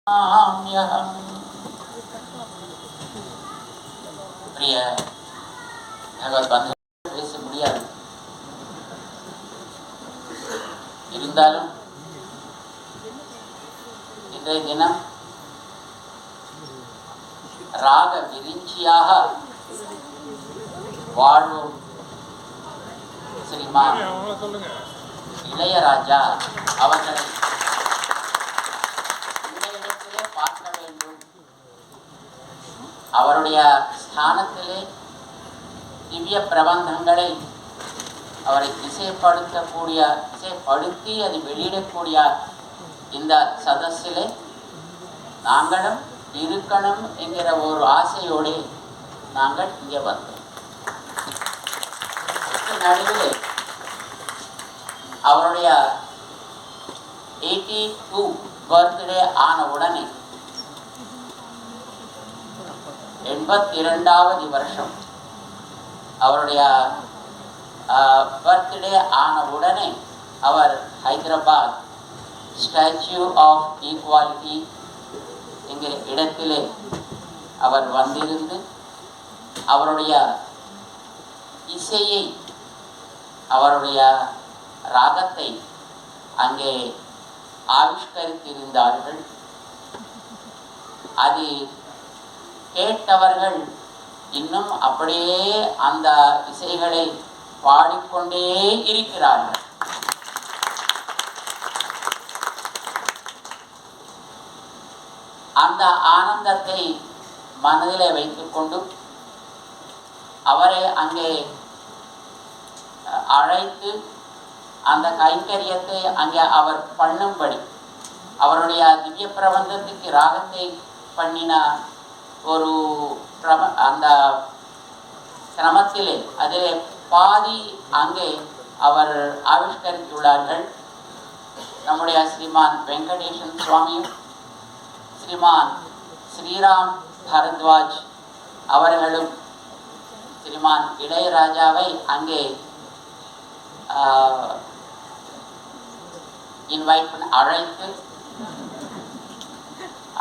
பிரிய பகவத் பந்து பேச முடியாது. இருந்தாலும் இன்றைய தினம் ராக விரிஞ்சியாக வாழும் ஸ்ரீமான் இளையராஜா அவர்களை பார்க்க வேண்டும். அவருடைய ஸ்தானத்திலே திவ்ய பிரபந்தங்களை அவரை இசைப்படுத்தி அதை வெளியிடக்கூடிய இந்த சதஸிலே நாங்களும் இருக்கணும் என்கிற ஒரு ஆசையோடு நாங்கள் இங்கே வந்தோம். நடுவில் அவருடைய 82 பர்த்டே ஆன உடனே 82வது வருஷம் அவருடைய பர்த்டே ஆன உடனே அவர் ஹைதராபாத் ஸ்டாச்சு ஆஃப் ஈக்வாலிட்டி என்கிற இடத்திலே அவர் வந்திருந்து அவருடைய இசையை அவருடைய ராகத்தை அங்கே ஆவிஷ்கரித்திருந்தார்கள். அது கேட்டவர்கள் இன்னும் அப்படியே அந்த இசைகளை பாடிக்கொண்டே இருக்கிறார்கள். அந்த ஆனந்தத்தை மனதிலே வைத்துக்கொண்டு அவரை அங்கே அழைத்து அந்த கைங்கரியத்தை அங்கே அவர் பண்ணும்படி அவருடைய திவ்ய பிரபந்தத்துக்கு ராகத்தை பண்ணின ஒரு அந்த கிரமத்திலே அதிலே பாதி அங்கே அவர் ஆவிஷ்கரித்துள்ளார்கள். நம்முடைய ஸ்ரீமான் வெங்கடேசன் சுவாமியும் ஸ்ரீமான் ஸ்ரீராம் பரத்வாஜ் அவர்களும் ஸ்ரீமான் இளையராஜாவை அங்கே இன்வைட் பண்ணி அழைத்து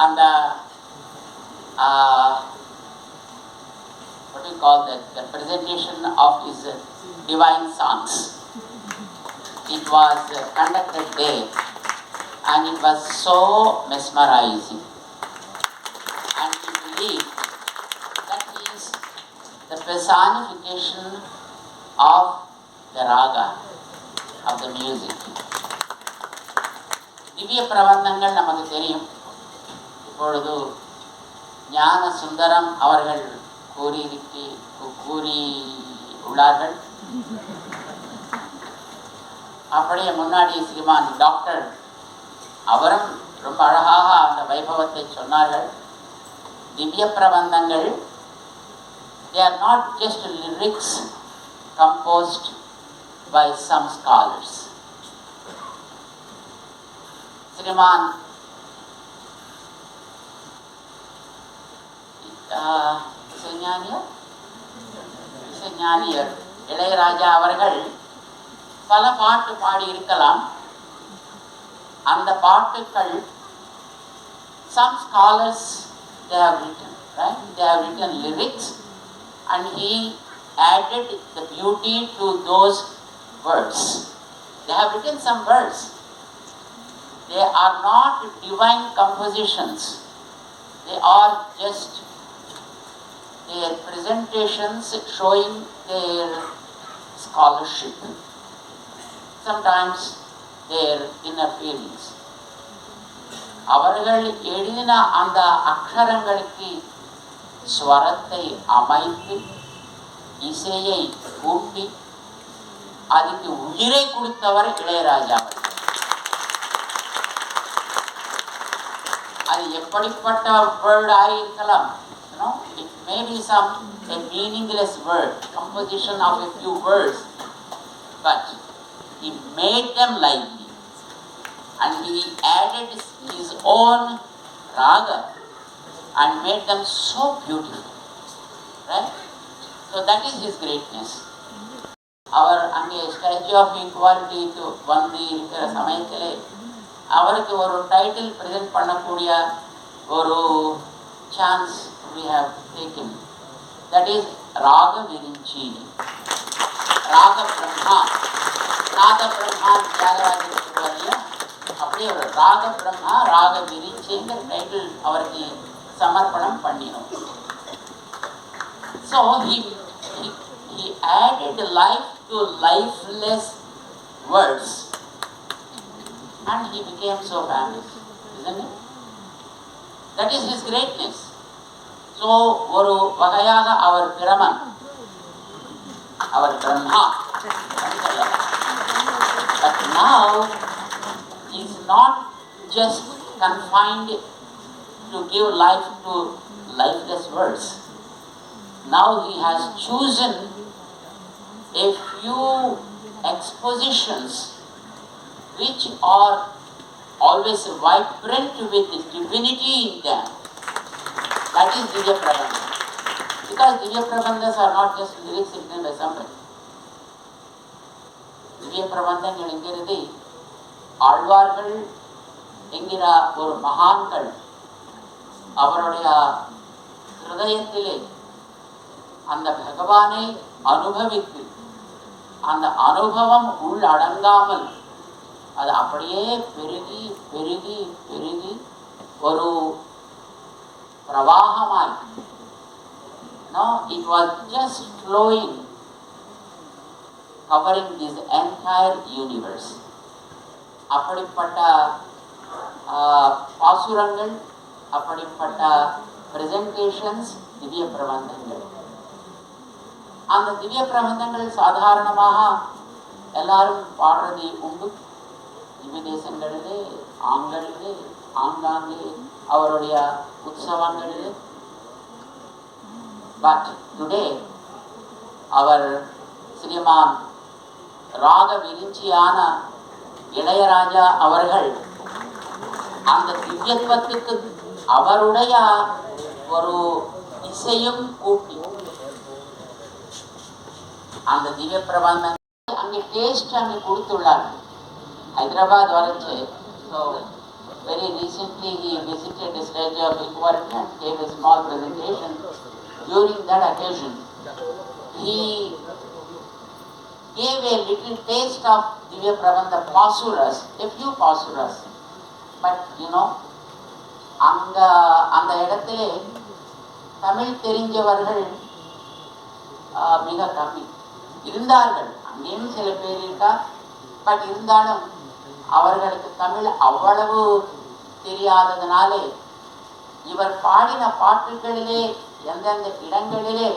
அந்த what do you call that, the presentation of his divine songs. It was conducted there and it was so mesmerizing, and we believe that is the personification of the raga, of the music. திவ்ய பிரபந்தங்கள் நமக்கு தெரியும். இப்பொழுது ஞான சுந்தரம் அவர்கள் கூறி உள்ளார்கள். அப்படியே முன்னாடி ஸ்ரீமான் டாக்டர் அவரும் ரொம்ப அழகாக அந்த வைபவத்தை சொன்னார்கள். திவ்ய பிரபந்தங்கள் they are not just lyrics composed by some scholars. ஸ்ரீமான் இசைஞானியர் இளையராஜா அவர்கள் பல பாட்டு பாடி இருக்கலாம். அந்த பாட்டுக்கள் some scholars they have written, right? They have written lyrics and he added the beauty to those words. They have written some words. They are not divine compositions. They are just their presentations showing their scholarship, sometimes their inner feelings. அவர்கள் எழுதின அந்த அக்ஷரங்களுக்கு ஸ்வரத்தை அமைத்து இசையை கூட்டி அதுக்கு உயிரை கொடுத்தவர் இளையராஜா. அது எப்படிப்பட்ட word ஆயிருக்கலாம். It may be a meaningless word, composition of a few words, but he made them lively and he added his own raga and made them so beautiful, right? So that is his greatness. அவர் அங்கே statue of ஈக்வாலிட்டிக்கு வந்து இருக்கிற சமயத்திலே அவருக்கு ஒரு title present பண்ணக்கூடிய ஒரு chance we have taken. That is Raga Virinchi. Raga Brahma. Nada Brahma Thyagarajar சொல்வார் இல்லையா, அப்படியே ஒரு ராக பிரம்மா ராக விரிச்சிங்கிற டைட்டில் அவருக்கு சமர்ப்பணம் பண்ணினோம். So he added life to lifeless words and he became so famous, isn't it? That is his greatness. So ஒரு வகையாக அவர் பிரமன், அவர் Brahma. But now he is not just confined to give life to lifeless words. Now he has chosen a few expositions which are always vibrant with divinity in them. That is Divya Prabandha. Because Divya Prabandhas are not just lyrics written by somebody. Divya Prabandhங்கள் என்கிறது ஆழ்வார்கள் என்கிற ஒரு மகான்கள் அவருடைய ஹிருதயத்திலே அந்த பகவானை அனுபவித்து அந்த அனுபவம் உள்ளடங்காமல் அது அப்படியே பெருகி பெருகி பெருகி ஒரு பிரவாகமாய், it was just flowing, covering this entire universe. அப்படிப்பட்ட பாசுரங்கள், அப்படிப்பட்ட பிரசன்டேஷன்ஸ் திவ்ய பிரபந்தங்கள். அந்த திவ்ய பிரபந்தங்கள் சாதாரணமாக எல்லாரும் பாடுறது உண்டு. திவ்ய தேசங்களிலே, ஆங்களிலே, ஆங்காங்கே அவருடைய உற்சவங்களிலே. பட் டுடே அவர் ஸ்ரீமான் ராக விரிஞ்சியான இளையராஜா அவர்கள் அந்த திவ்யத்துவத்துக்கு அவருடைய ஒரு இசையும் கூட்டி அந்த திவ்ய பிரபந்தங்கள் அங்கே டேஸ்ட் அங்கே கொடுத்துள்ளார். ஹைதராபாத் வரைச்சு. So very recently he visited the stage of Ingvarat and gave a small presentation. During that occasion he gave a little taste of Divya Prabandha Pasuras, a few Pasuras. But அந்த இடத்திலே தமிழ் தெரிஞ்சவர்கள் மிக கம்மி இருந்தார்கள். அங்கேயும் சில பேர் இருக்கார். பட் இருந்தாலும் அவர்களுக்கு தமிழ் அவ்வளவு தெரியாததுனாலே இவர் பாடின பாட்டுகளிலே எந்தெந்த இடங்களிலே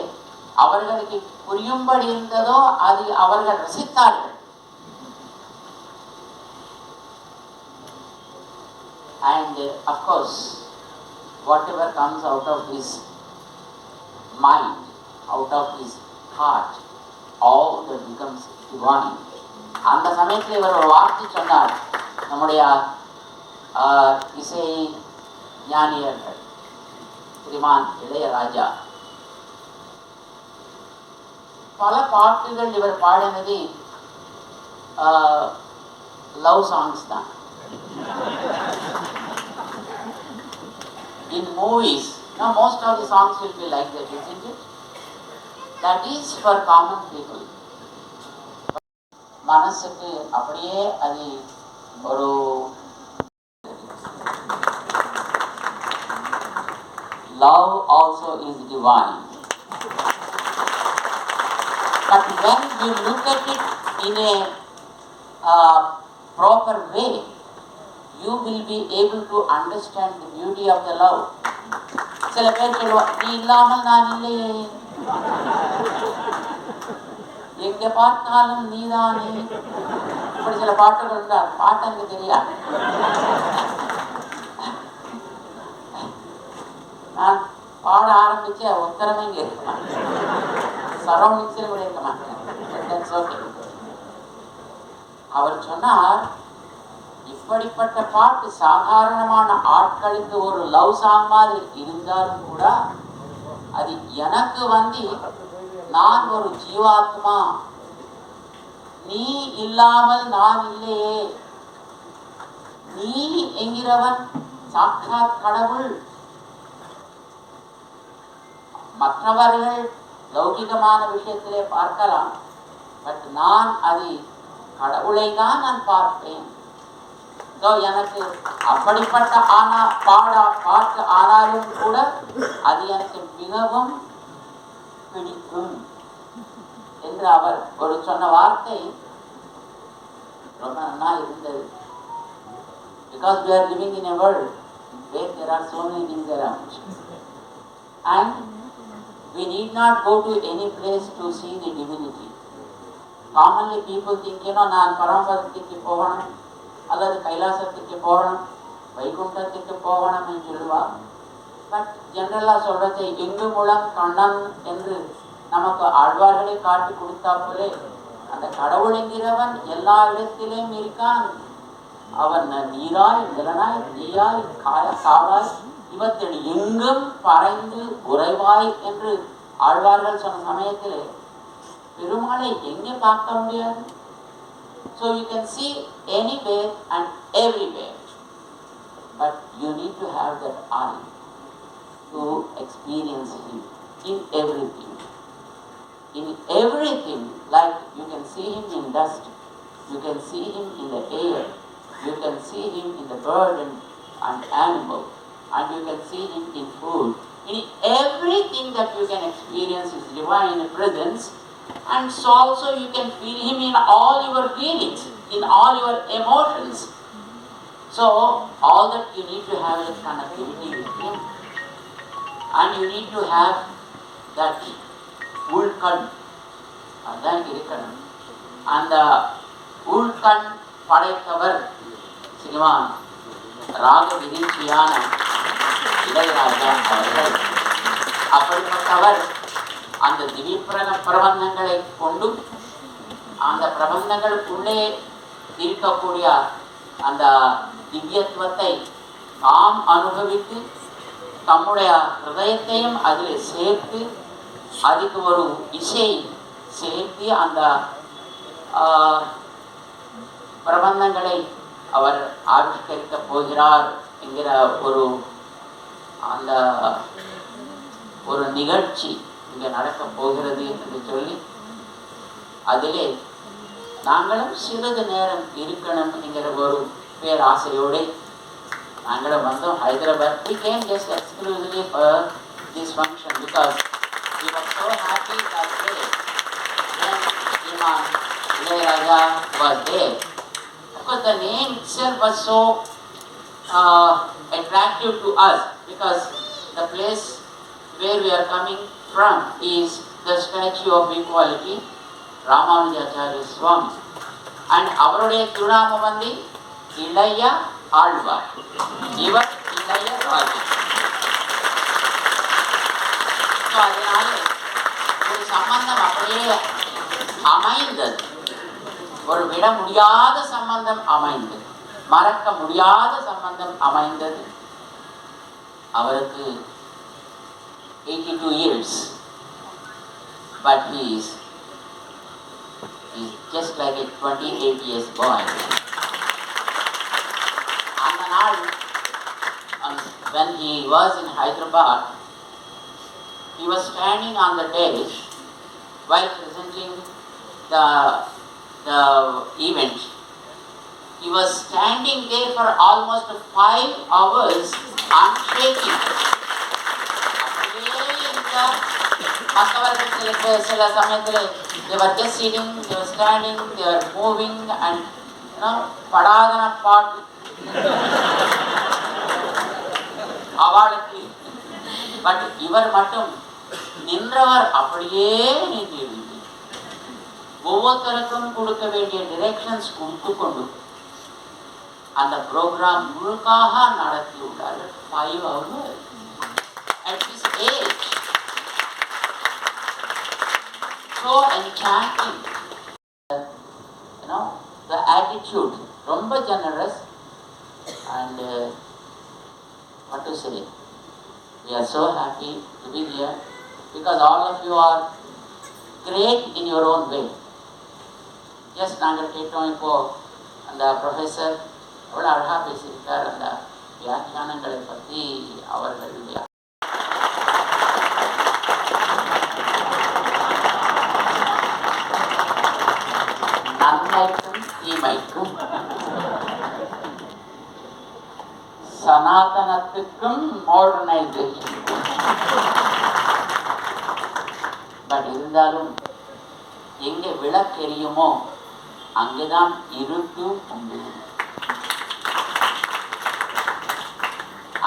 அவர்களுக்கு புரியும்படி இருந்ததோ அது அவர்கள் ரசித்தார்கள். And of course, whatever comes out of his mind, out of his heart, all that becomes divine. அந்த சமயத்தில் இவர் ஒரு வார்த்தை சொன்னார். நம்முடைய இசை ஞானியர்கள் ஸ்ரீமான் இளையராஜா பல பாட்டுகள் இவர் பாடினது லவ் சாங்ஸ் தான். In movies, now most of the songs will be like that, isn't it? That is for common people. மனசுக்கு அப்படியே அது ஒரு love also is divine. But when you look at it in a proper way, you will be able to understand the beauty of the love. சில பேர் சொல்லுவாங்க, நீ இல்லாமல் நான் இல்லையே, எங்க பார்த்தாலும் நீதானே. இப்படி சில பாட்டுகள் இருந்தா பாட்டு எனக்கு தெரியாது. நான் பாட ஆரம்பிச்ச உத்தரமே இங்க இருக்க மாட்டேன், சரௌண்டிங்ஸில் கூட இருக்க மாட்டேன். அவர் சொன்னார், இப்படிப்பட்ட பாட்டு சாதாரணமான ஆட்களுக்கு ஒரு லவ் சாங் மாதிரி இருந்தாலும் கூட அது எனக்கு வந்து நான் ஒரு ஜீவாத்மா, நீ இல்லாமல் நான் இல்லையே, நீ என்கிறவன் சாட்சாத் கடவுள் மற்றவர்கள் லௌகிகமான விஷயத்திலே பார்க்கலாம், பட் நான் அதை கடவுளை தான் நான் பார்ப்பேன். எனக்கு அப்படிப்பட்ட பாட்டு ஆனாலும் கூட அது எனக்கு மிகவும் பிடிக்கும் என்று அவர் ஒரு சொன்ன வார்த்தை ரொம்ப நல்லா இருந்தது. Because we are living in a world where there are so many things around, and we need not go to any place to see the divinity. Commonly people think, நான் பரமபதத்துக்கு போகணும் அல்லது கைலாசத்துக்கு போகணும், வைகுண்டத்துக்கு போகணும் என்று சொல்லுவா. பட் ஜெனரலா சொல்றது எங்கு மூலம் கண்ணன் என்று நமக்கு ஆழ்வார்களை காட்டி கொடுத்தா போலே அந்த கடவுள் என்கிறவன் எல்லா இடத்திலும் இருக்கான். அவன் நீராய் நிலனாய் தீயாய் காவாய் இவற்றில் எங்கும் பறைந்து உறைவாய் என்று ஆழ்வார்கள் சொன்ன சமயத்திலே பெருமாளை எங்கே பார்க்க முடியாது? So you can see anywhere and everywhere, but you need to have that eye to experience Him in everything. In everything, like you can see Him in dust, you can see Him in the air, you can see Him in the bird and animal, and you can see Him in food. In everything that you can experience His divine presence. And so also you can feel Him in all your feelings, in all your emotions. So all that you need to have is connectivity with Him, and you need to have that ulkan, அதான் இருக்கணும். அந்த உள்கண் படைத்தவர் சினிமான் ராக விதிர்ச்சியான இளையராஜா அவர்கள். அப்படிப்பட்டவர் அந்த திவ்ய பிரபந்தங்களை கொண்டு அந்த பிரபந்தங்களுக்குள்ளே இருக்கக்கூடிய அந்த திவ்யத்துவத்தை தாம் அனுபவித்து தம்முடைய ஹிருதயத்தையும் அதில் சேர்த்து அதுக்கு ஒரு இசை சேர்த்து அந்த பிரபந்தங்களை அவர் ஆவிஷ்கரிக்க போகிறார் என்கிற ஒரு நிகழ்ச்சி இங்கே நடக்க போகிறது என்று சொல்லி அதிலே நாங்களும் சிறிது நேரம் இருக்கணும் என்கிற ஒரு பேராசையோடு நாங்களும் வந்தோம் Hyderabad. We came just exclusively for this function because we were so happy that day when Imam Ilayaraja was there. Of course, the name itself was so attractive to us because the place where we are coming from is the Statue of Equality, Ramanujacharya Swami, and அவருடைய திருநாமம் வந்து இளைய ஆழ்வார். இவர் இளைய ராஜா. அதனால ஒரு சம்பந்தம் அப்படியே அமைந்தது, ஒரு விட முடியாத சம்பந்தம் அமைந்தது, மறக்க முடியாத சம்பந்தம் அமைந்தது. அவருக்கு 82 years, but he is just like a 28 years boy. On the night when he was in Hyderabad, he was standing on the dais while presenting the event. He was standing there for almost 5 hours unshaking. மற்றவர்கள் சில சமயத்தில் they were just sitting, they were standing, they were moving and படாதன பாட்டு அவளுக்கு. But இவர் மட்டும் நின்றவர் அப்படியே நின்றிருந்து ஒவ்வொருத்தருக்கும் கொடுக்க வேண்டிய டிரெக்ஷன்ஸ் கொடுத்து கொண்டு அந்த program முழுக்காக நடத்தியுள்ளார்கள் 5 hours at his age. So enchanting, the attitude, ரொம்ப generous, and what to say, we are so happy to be here because all of you are great in your own way. Just நாங்கள் கேட்டோம் இப்போ அந்த professor அவ்வளோ அழகாக பேசியிருக்கார் அந்த வியாக்கியானங்களை பற்றி அவர்களுடைய எதுக்கும் மாடர்னைசேஷன். பட் இருந்தாலும் எங்கே விளக்கெரியுமோ அங்குதான் இருட்டு உண்டு.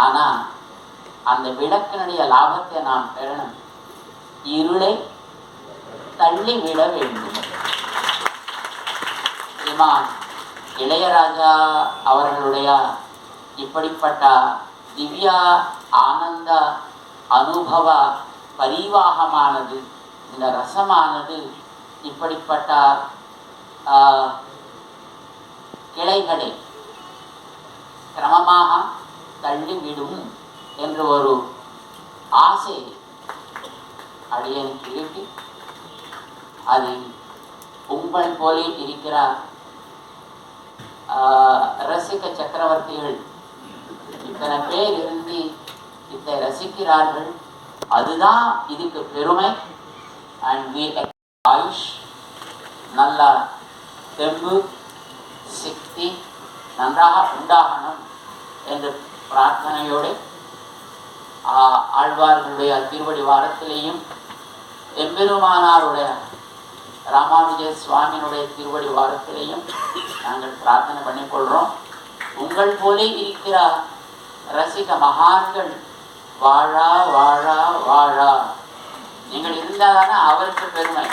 ஆனா அந்த விளக்கினுடைய லாபத்தை நாம் பெறணும். இருளை தள்ளிவிட வேண்டும். ஸ்ரீமான் இளையராஜா அவர்களுடைய இப்படிப்பட்ட திவ்ய ஆனந்த அனுபவ பரிவாகமானது, இந்த ரசமானது இப்படிப்பட்ட கிளைகளை கிரமமாக தள்ளிவிடும் என்று ஒரு ஆசை அடியனுக்கு இருக்கு. அது உங்கள் போலே இருக்கிற ரசிக சக்கரவர்த்திகள் இத்தனை பேர் இருந்து இதை ரசிக்கிறார்கள். அதுதான் இதுக்கு பெருமை. அண்ட் ஆயுஷ் நல்ல தெம்பு சக்தி நன்றாக உண்டாகணும் என்ற பிரார்த்தனையோடு ஆழ்வார்களுடைய திருவடி வாரத்திலேயும் எம்பெருமானாருடைய ராமானுஜ சுவாமியினுடைய திருவடி வாரத்திலேயும் நாங்கள் பிரார்த்தனை பண்ணிக்கொள்கிறோம். உங்கள் போலே இருக்கிற ரசிக மகான்கள் வாழா வாழா வாழா. நீங்கள் இருந்தாதானே அவருக்கு பெருமை,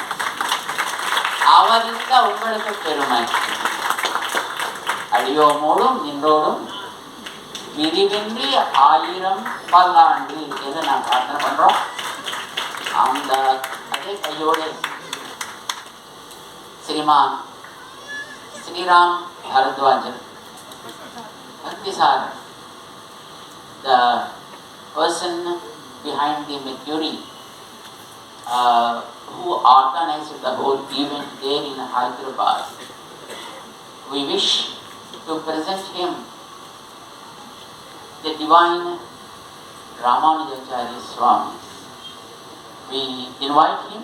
அவர் இருக்க உங்களுக்கு பெருமை. அடியோமோடும் நின்றோடும் விரிவின்றி 1000 பல்லாண்டு என்று நான் பிரார்த்தனை பண்றோம். அந்த அதே கையோடு श्रीमान Shriram Bhardwaj Bhaktisar, the person behind the Mercury, who organized the whole event there in Hyderabad. We wish to present him the divine Ramanujacharya Swami. We invite him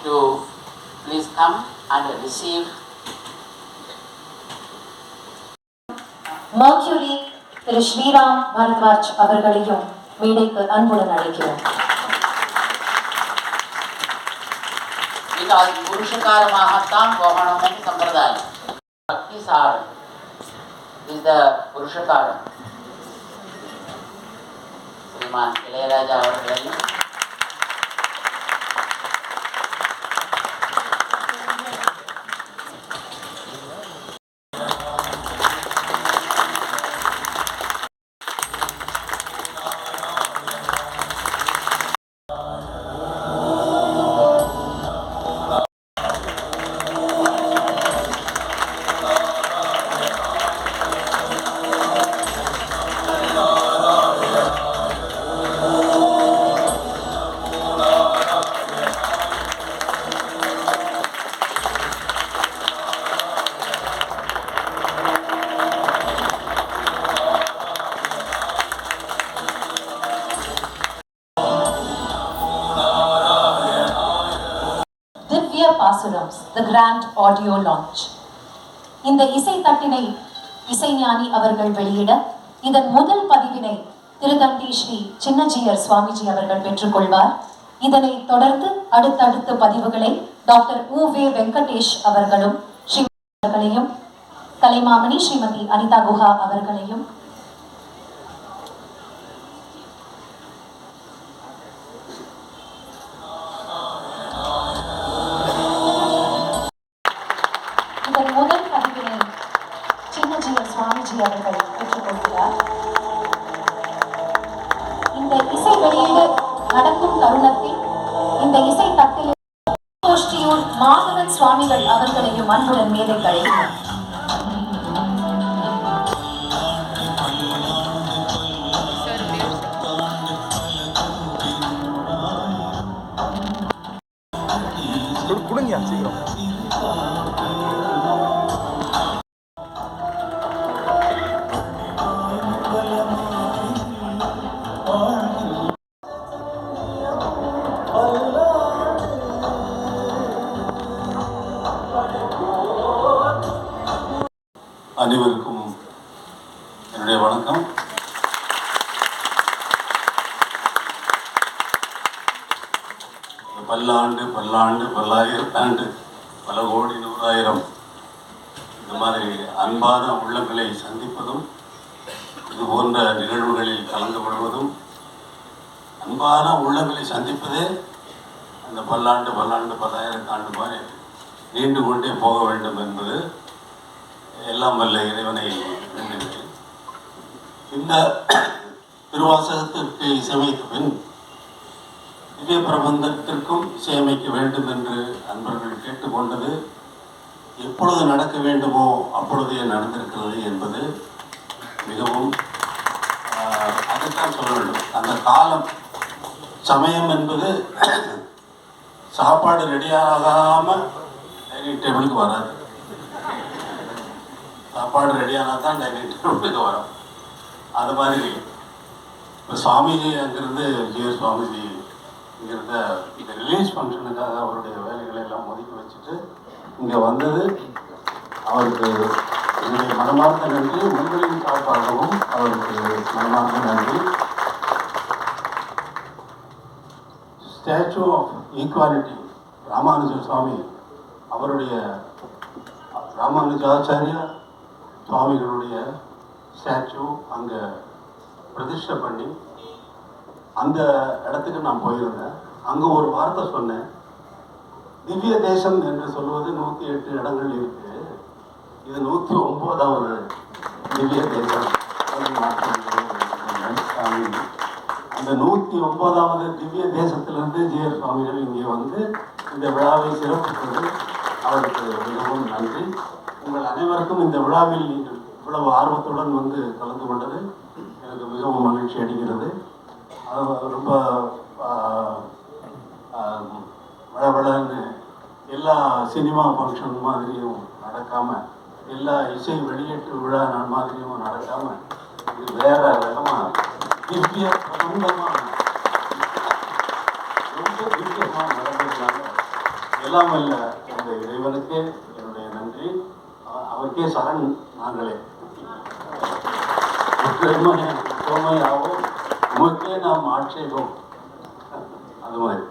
to please come and receive Mercury திரு ஸ்ரீராம் பரத்வாஜ் அவர்களையும் மேடைக்கு அன்புடன் அழைக்கிறோம். because புருஷகாரமாகத்தான் போகணும் என்று சம்பிரதாயம். பக்திசாரம் is the புருஷகாரம். ஸ்ரீமான் இளையராஜா அவர்களையும் பாசுரம்ஸ் தி grand audio launch. இந்த இசை தட்டினை இசைஞானி அவர்கள் வெளியிட இதன் முதல் பதிவினை திருதண்டி ஸ்ரீ சின்னஜீயர் சுவாமிஜி அவர்கள் பெற்றுக்கொள்வார். இதனை தொடர்ந்து அடுத்தடுத்த பதிவுகளை டாக்டர் உ.வே. வெங்கடேஷ் அவர்களும் அவர்களையும் கலைமாமணி ஸ்ரீமதி அனிதா குஹா அவர்களையும் சுவாமிஜி அவர்கள் பெற்றுக்கொள்கிறார். இந்த இசை வெளியீடு நடக்கும் தருணத்தில் இந்த இசை தட்டில் கோஷ்டியூர் மாதவன் சுவாமிகள் அவர்களையும் அன்புடன் மேலே கழிக்கிறார். அனைவருக்கும் என்னுடைய வணக்கம். பல்லாண்டு பல்லாண்டு பல்லாயிரத்தாண்டு பல கோடி நூறாயிரம் இந்த மாதிரி அன்பான உள்ளங்களை சந்திப்பதும் இது போன்ற நிகழ்வுகளில் கலந்து கொள்வதும் அன்பான உள்ளங்களை சந்திப்பதே அந்த பல்லாண்டு பல்லாண்டு பல்லாயிரத்தாண்டு மாதிரி நீண்டு கொண்டே போக வேண்டும் என்பது எல்லாம் வல்ல இறைவனை வேண்டுகிறேன். இந்த திருவாசகத்திற்கு இசையமைத்த பின் திவ்ய பிரபந்தத்திற்கும் இசையமைக்க வேண்டும் என்று அன்பர்கள் கேட்டுக்கொண்டது எப்பொழுது நடக்க வேண்டுமோ அப்பொழுதே நடந்திருக்கிறது என்பது மிகவும் அதைத்தான் சொல்ல வேண்டும். அந்த காலம் சமயம் என்பது சாப்பாடு ரெடியாகாமல் டைனிங் டேபிளுக்கு வராது. சாப்பாடு ரெடியானால் தான் டைனிங் டேபிளுக்கு வரும். அது மாதிரி இப்போ சுவாமிஜி அங்கிருந்து ஜிஆர் சுவாமிஜி இங்கிருந்த இந்த ரிலீஸ் ஃபங்க்ஷனுக்காக அவருடைய வேலைகளை எல்லாம் ஒதுக்கி வச்சுட்டு இங்கே வந்தது அவருக்கு என்னுடைய மனமார்ந்த நன்றி. உங்களின் சார்பாகவும் அவருக்கு மனமார்ந்த நன்றி. ஸ்டாச்சு ஆஃப் ஈக்குவாலிட்டி ராமானுஜ சுவாமி அவருடைய ராமானுஜாச்சாரியா சுவாமிகளுடைய ஸ்டாச்சு அங்கே பிரதிஷ்டை பண்ணி அந்த இடத்துக்கு நான் போயிருந்தேன். அங்கே ஒரு வார்த்தை சொன்னேன், திவ்ய தேசம் என்று சொல்வது 108 இடங்கள் இருக்கு, இது 109வது திவ்ய தேசம். அந்த 109வது திவ்ய தேசத்திலிருந்து ஜிஆர் சுவாமிகள் இங்கே வந்து இந்த விழாவை சிறப்பித்தது அவருக்கு மிகவும் நன்றி. உங்கள் அனைவருக்கும் இந்த விழாவில் நீங்கள் இவ்வளவு ஆர்வத்துடன் வந்து கலந்து கொண்டது எனக்கு மிகவும் மகிழ்ச்சி அளிக்கிறது. ரொம்ப வளவளன்னு எல்லா சினிமா ஃபங்க்ஷன் மாதிரியும் நடக்காமல், எல்லா இசை வெளியீட்டு விழா மாதிரியும் நடக்காமல், இது வேற ரகமாக திவ்ய பிரபந்தமாக ரொம்ப திவ்யமாக நடந்ததுனால எல்லாம் அல்ல அந்த இறைவனுக்கே என்னுடைய நன்றி. அவருக்கே சரண் நாங்களே. உண்மையாகவும் உமக்கே நாம் ஆட்சேபம் அது மாதிரி